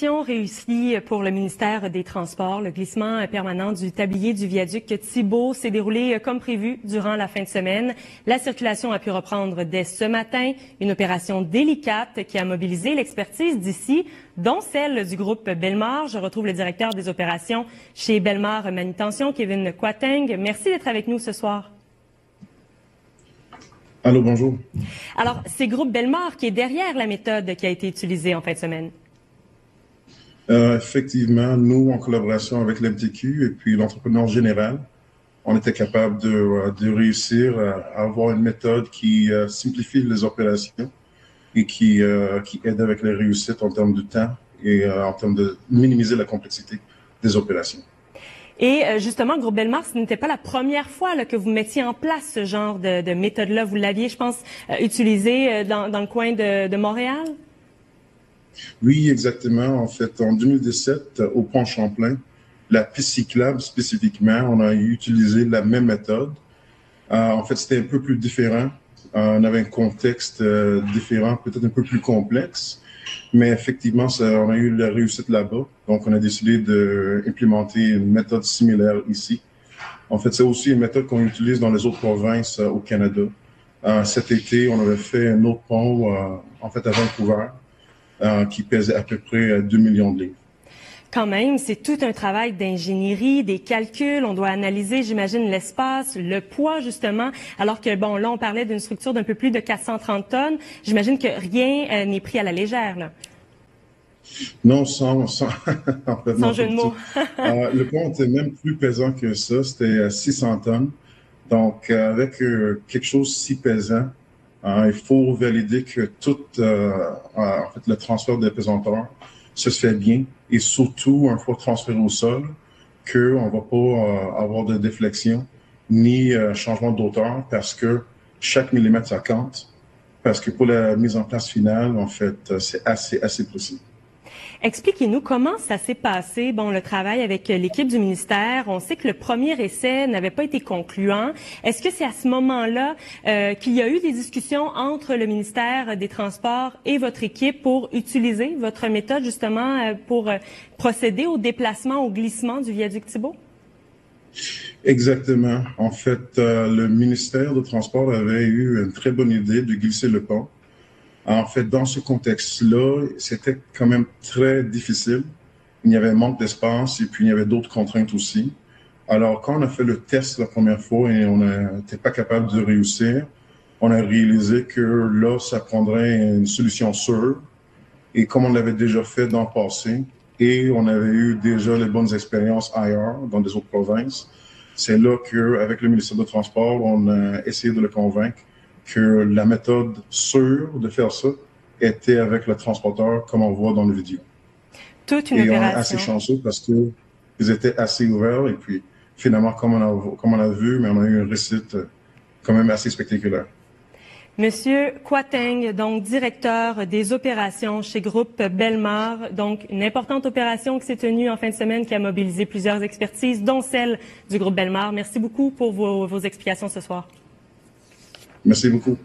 Opération réussie pour le ministère des Transports. Le glissement permanent du tablier du viaduc Thibault s'est déroulé comme prévu durant la fin de semaine. La circulation a pu reprendre dès ce matin. Une opération délicate qui a mobilisé l'expertise d'ici, dont celle du groupe Bellemare. Je retrouve le directeur des opérations chez Bellemare Manutention, Kevin Quateng. Merci d'être avec nous ce soir. Allô, bonjour. Alors, c'est Groupe Bellemare qui est derrière la méthode qui a été utilisée en fin de semaine. Effectivement, nous, en collaboration avec l'MTQ et puis l'entrepreneur général, on était capable de réussir à avoir une méthode qui simplifie les opérations et qui aide avec les réussites en termes de temps et en termes de minimiser la complexité des opérations. Et justement, Groupe Bellemare, ce n'était pas la première fois là, que vous mettiez en place ce genre de méthode-là. Vous l'aviez, je pense, utilisé dans le coin de Montréal? Oui, exactement. En fait, en 2017, au pont Champlain, la piste cyclable spécifiquement, on a utilisé la même méthode. En fait, c'était un peu plus différent. On avait un contexte différent, peut-être un peu plus complexe. Mais effectivement, on a eu la réussite là-bas. Donc, on a décidé d'implémenter une méthode similaire ici. En fait, c'est aussi une méthode qu'on utilise dans les autres provinces au Canada. Cet été, on avait fait un autre pont, en fait, à Vancouver, qui pesait à peu près 2 millions de livres. Quand même, c'est tout un travail d'ingénierie, des calculs. On doit analyser, j'imagine, l'espace, le poids, justement. Alors que, bon, là, on parlait d'une structure d'un peu plus de 430 tonnes. J'imagine que rien n'est pris à la légère, là. Non, sans jeu de mots. Le pont était même plus pesant que ça. C'était 600 tonnes. Donc, avec quelque chose si pesant, il faut valider que tout, en fait, le transfert des pesanteurs se fait bien et surtout, une fois transféré au sol, qu'on ne va pas avoir de déflexion ni changement d'auteur parce que chaque millimètre, ça compte. Parce que pour la mise en place finale, en fait, c'est assez précis. Expliquez-nous comment ça s'est passé, bon, le travail avec l'équipe du ministère. On sait que le premier essai n'avait pas été concluant. Est-ce que c'est à ce moment-là qu'il y a eu des discussions entre le ministère des Transports et votre équipe pour utiliser votre méthode, justement, pour procéder au déplacement, au glissement du viaduc Thibault? Exactement. En fait, le ministère des Transports avait eu une très bonne idée de glisser le pont. En fait, dans ce contexte-là, c'était quand même très difficile. Il y avait un manque d'espace et puis il y avait d'autres contraintes aussi. Alors, quand on a fait le test la première fois et on n'était pas capable de réussir, on a réalisé que là, ça prendrait une solution sûre. Et comme on l'avait déjà fait dans le passé et on avait eu déjà les bonnes expériences ailleurs, dans des autres provinces, c'est là qu'avec le ministère des Transports, on a essayé de le convaincre que la méthode sûre de faire ça était avec le transporteur, comme on voit dans la vidéo. Toute une opération. Et on est assez chanceux parce qu'ils étaient assez ouverts et puis finalement, comme on a vu, mais on a eu une réussite quand même assez spectaculaire. Monsieur Quateng, donc directeur des opérations chez Groupe Bellemare, donc une importante opération qui s'est tenue en fin de semaine qui a mobilisé plusieurs expertises, dont celle du Groupe Bellemare. Merci beaucoup pour vos explications ce soir. Merci beaucoup.